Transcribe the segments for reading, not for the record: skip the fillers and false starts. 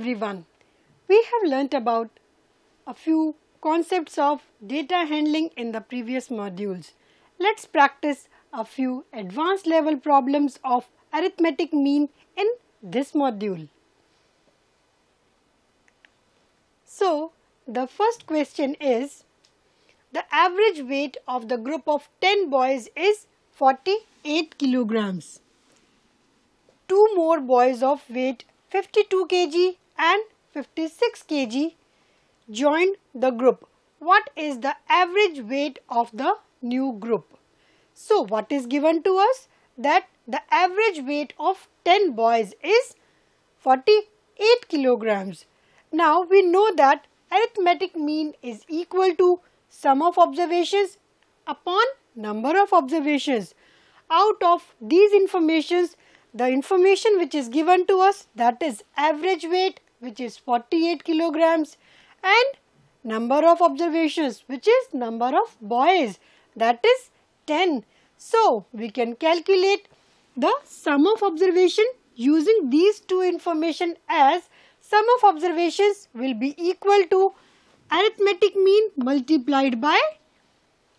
everyone. We have learnt about a few concepts of data handling in the previous modules. Let's practice a few advanced level problems of arithmetic mean in this module. So, the first question is, the average weight of the group of 10 boys is 48 kilograms. Two more boys of weight 52 kg and 56 kg joined the group. What is the average weight of the new group? So, what is given to us? That the average weight of 10 boys is 48 kilograms. Now, we know that arithmetic mean is equal to sum of observations upon number of observations. Out of these informations, the information which is given to us, that is average weight, which is 48 kilograms, and number of observations, which is number of boys, that is 10. So, we can calculate the sum of observation using these two information, as sum of observations will be equal to arithmetic mean multiplied by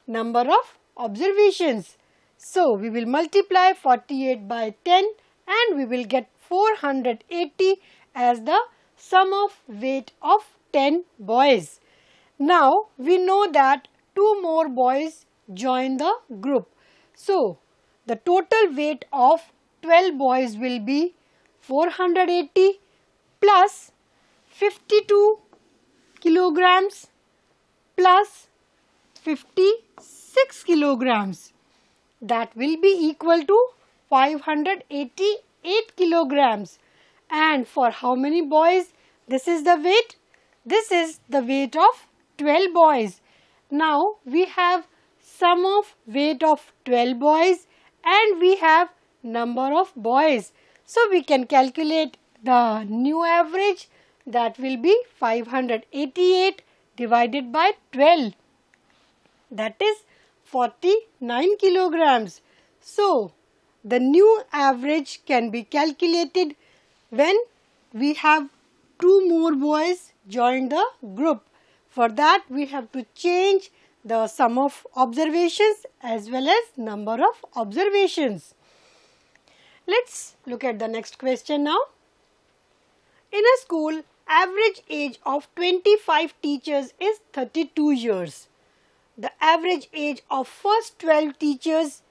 number of observations. So, we will multiply 48 by 10 and we will get 480 as the sum of weight of 10 boys. Now, we know that two more boys join the group. So, the total weight of 12 boys will be 480 plus 52 kilograms plus 56 kilograms. That will be equal to 588 kilograms. And for how many boys this is the weight? This is the weight of 12 boys. Now, we have sum of weight of 12 boys and we have number of boys. So, we can calculate the new average, that will be 588 divided by 12, that is 49 kilograms. So, the new average can be calculated when we have two more boys join the group. For that, we have to change the sum of observations as well as number of observations. Let's look at the next question now. In a school, average age of 25 teachers is 32 years. The average age of first 12 teachers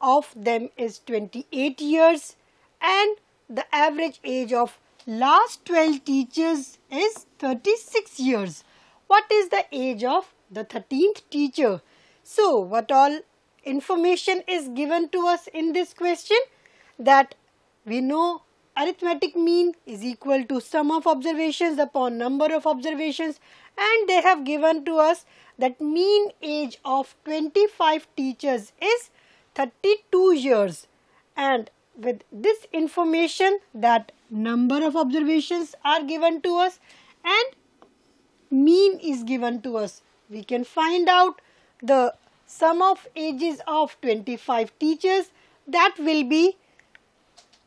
of them is 28 years and the average age of last 12 teachers is 36 years. What is the age of the 13th teacher? So, what all information is given to us in this question? That we know arithmetic mean is equal to sum of observations upon number of observations, and they have given to us that mean age of 25 teachers is 32 years, and with this information that number of observations are given to us and mean is given to us, we can find out the sum of ages of 25 teachers, that will be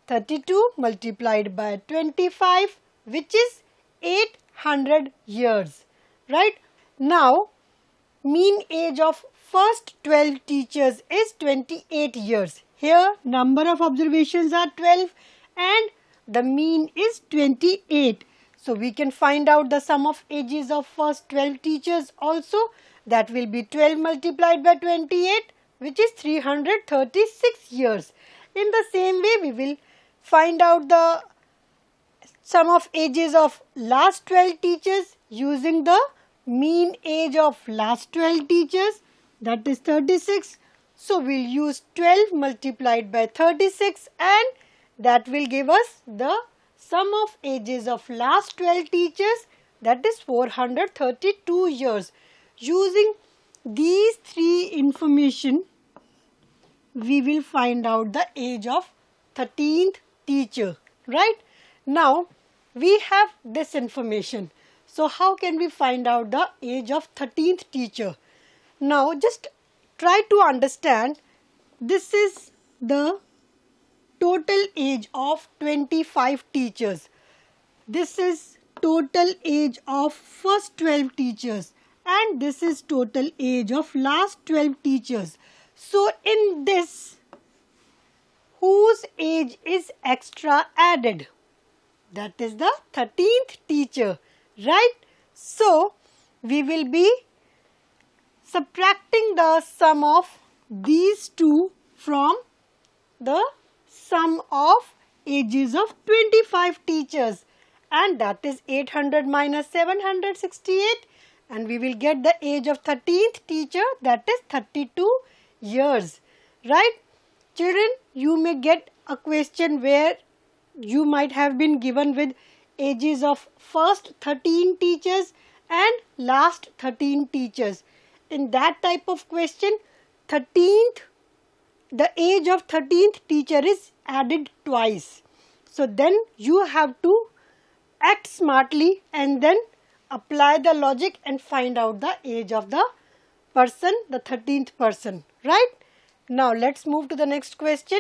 32 multiplied by 25, which is 800 years, right? Now, mean age of first 12 teachers is 28 years. Here, number of observations are 12 and the mean is 28. So, we can find out the sum of ages of first 12 teachers also, that will be 12 multiplied by 28, which is 336 years. In the same way, we will find out the sum of ages of last 12 teachers using the mean age of last 12 teachers, that is 36. So, we will use 12 multiplied by 36 and that will give us the sum of ages of last 12 teachers, that is 432 years. Using these three information, we will find out the age of 13th teacher, right? Now, we have this information. So, how can we find out the age of 13th teacher? Now, just try to understand, this is the total age of 25 teachers. This is total age of first 12 teachers and this is total age of last 12 teachers. So in this, whose age is extra added? That is the 13th teacher, right? So we will be subtracting the sum of these two from the sum of ages of 25 teachers, and that is 800 minus 768, and we will get the age of 13th teacher, that is 32 years, right? Children, you may get a question where you might have been given with ages of first 13 teachers and last 13 teachers. In that type of question, the age of 13th teacher is added twice. So then you have to act smartly and then apply the logic and find out the age of the person, the 13th person, right? Now let's move to the next question.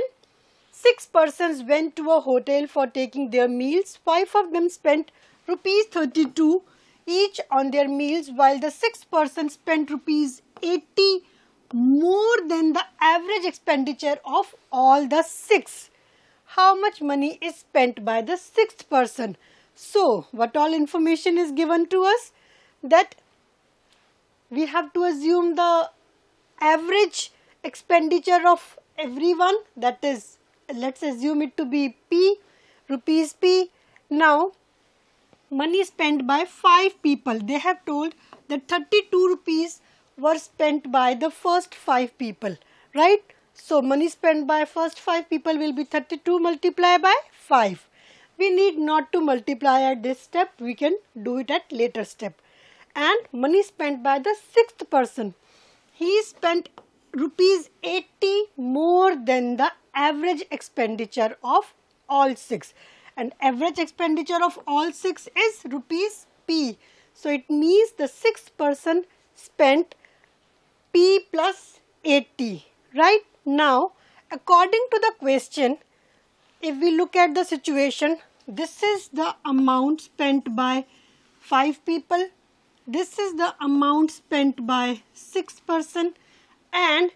6 persons went to a hotel for taking their meals. 5 of them spent rupees 32 each on their meals, while the 6th person spent rupees 80 more than the average expenditure of all the 6. How much money is spent by the 6th person? So, what all information is given to us? That we have to assume the average expenditure of everyone, that is, let's assume it to be P, rupees P. Now, money spent by 5 people. They have told that 32 rupees were spent by the first 5 people, right? So, money spent by first 5 people will be 32 multiplied by 5. We need not to multiply at this step, we can do it at later step. And money spent by the 6th person. He spent rupees 80 more than the average expenditure of all 6. And average expenditure of all 6 is rupees P. So, it means the 6th person spent P plus 80, right? Now, according to the question, if we look at the situation, this is the amount spent by 5 people, this is the amount spent by 6 person, and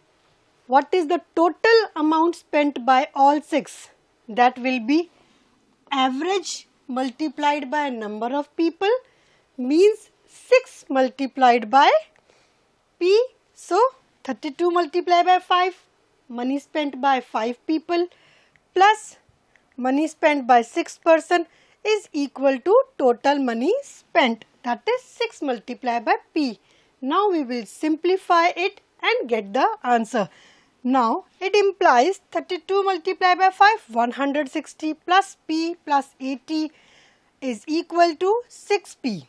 what is the total amount spent by all 6? That will be average multiplied by number of people, means 6 multiplied by P. So, 32 multiplied by 5, money spent by 5 people plus money spent by 6 person is equal to total money spent, that is 6 multiplied by P. Now, we will simplify it and get the answer. Now, it implies 32 multiplied by 5, 160 plus P plus 80 is equal to 6P.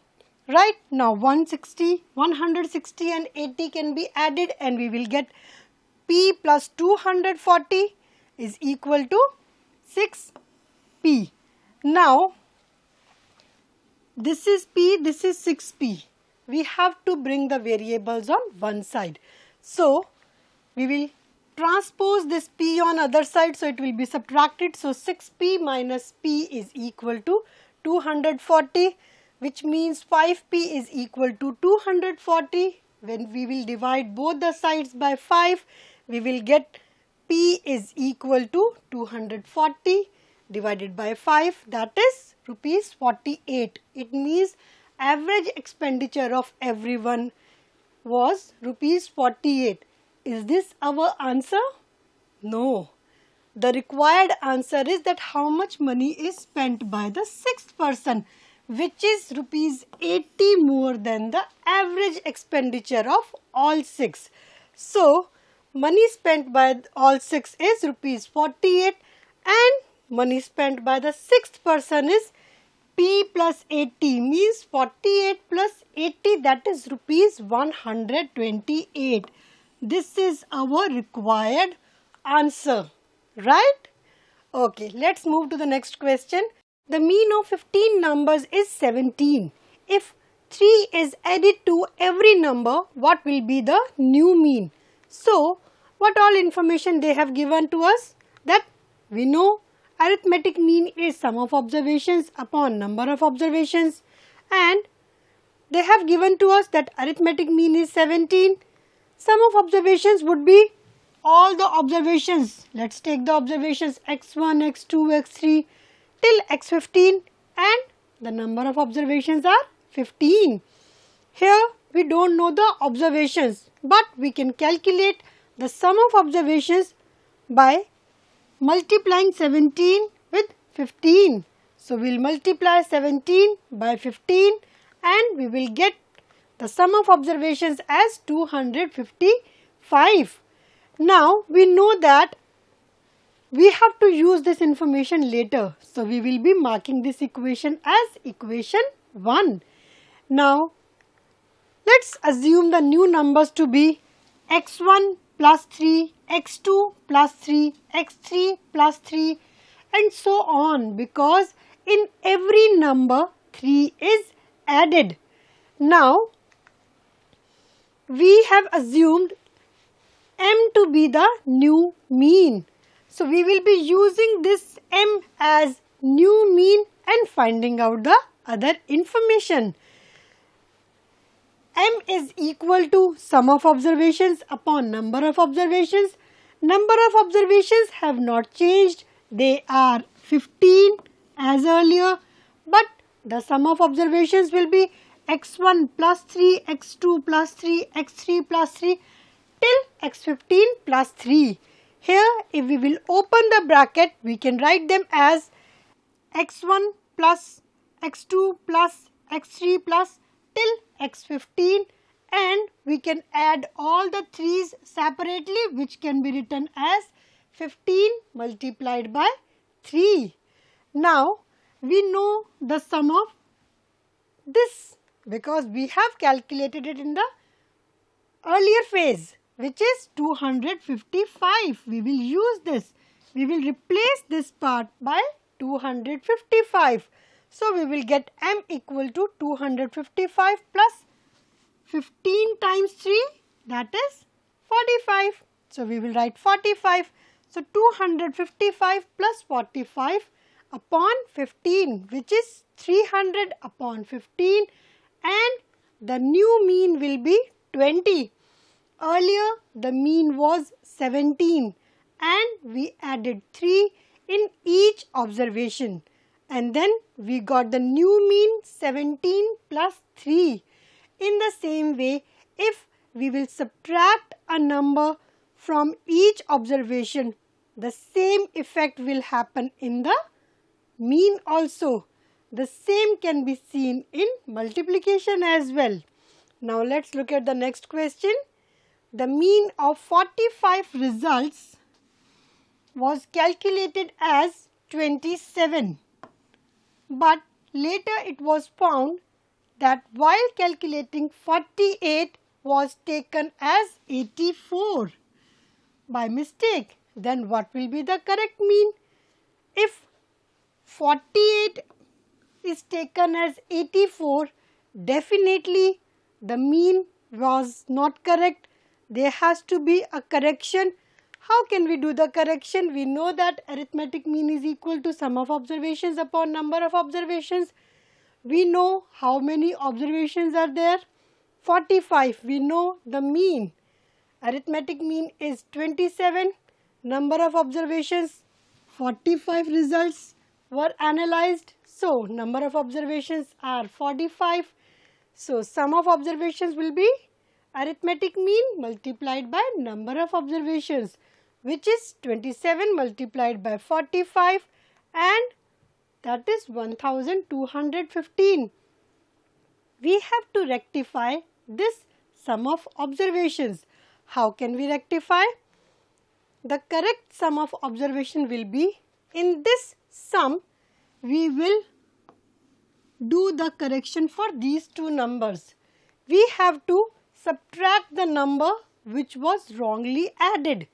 Right? Now, 160 and 80 can be added and we will get P plus 240 is equal to 6P. Now, this is P, this is 6P. We have to bring the variables on one side. So, we will transpose this P on other side, so it will be subtracted. So, 6P minus P is equal to 240, which means 5P is equal to 240. When we will divide both the sides by 5, we will get P is equal to 240 divided by 5, that is rupees 48. It means average expenditure of everyone was rupees 48. Is this our answer? No. The required answer is that how much money is spent by the 6th person, which is rupees 80 more than the average expenditure of all 6. So, money spent by all 6 is rupees 48 and money spent by the 6th person is P plus 80, means 48 plus 80, that is rupees 128. This is our required answer, right? Okay, let's move to the next question. The mean of 15 numbers is 17. If 3 is added to every number, what will be the new mean? So, what all information they have given to us? That we know arithmetic mean is sum of observations upon number of observations. and they have given to us that arithmetic mean is 17. Sum of observations would be all the observations. Let's take the observations x1, x2, x3 till x15, and the number of observations are 15. Here we don't know the observations, but we can calculate the sum of observations by multiplying 17 with 15. So we will multiply 17 by 15 and we will get the sum of observations as 255. Now we know that we have to use this information later. So we will be marking this equation as equation 1. Now let's assume the new numbers to be x1 plus 3, x2 plus 3, x3 plus 3 and so on, because in every number 3 is added. Now we have assumed m to be the new mean. So we will be using this m as new mean and finding out the other information. M is equal to sum of observations upon number of observations. Number of observations have not changed. They are 15 as earlier, but the sum of observations will be x1 plus 3, x2 plus 3, x3 plus 3 till x15 plus 3. Here if we will open the bracket, we can write them as x1 plus x2 plus x3 plus till x15, and we can add all the 3's separately, which can be written as 15 multiplied by 3. Now we know the sum of this because we have calculated it in the earlier phase, which is 255. We will use this. We will replace this part by 255. So we will get m equal to 255 plus 15 times 3, that is 45. So we will write 45. So 255 plus 45 upon 15, which is 300 upon 15, and the new mean will be 20. Earlier the mean was 17 and we added 3 in each observation, and then we got the new mean 17 plus 3. In the same way, if we will subtract a number from each observation, the same effect will happen in the mean also. The same can be seen in multiplication as well. Now let's look at the next question. The mean of 45 results was calculated as 27, but later it was found that while calculating 48 was taken as 84 by mistake. Then what will be the correct mean? If 48 is taken as 84, definitely the mean was not correct. There has to be a correction. How can we do the correction? We know that arithmetic mean is equal to sum of observations upon number of observations. We know how many observations are there? 45. We know the mean. Arithmetic mean is 27. Number of observations, 45 results were analyzed. So number of observations are 45. So sum of observations will be arithmetic mean multiplied by number of observations, which is 27 multiplied by 45, and that is 1215. We have to rectify this sum of observations. How can we rectify? The correct sum of observation will be, in this sum we will do the correction for these two numbers. We have to subtract the number which was wrongly added.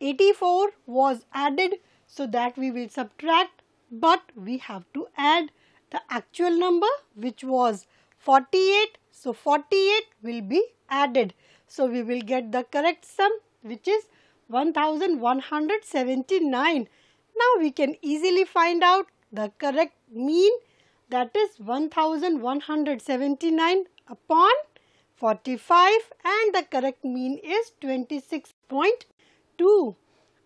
84 was added, so that we will subtract, but we have to add the actual number which was 48. So 48 will be added. So we will get the correct sum, which is 1179. Now we can easily find out the correct mean that is 1179 upon 45 and the correct mean is 26.2.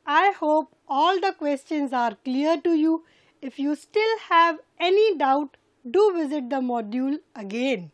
I hope all the questions are clear to you. If you still have any doubt, do visit the module again.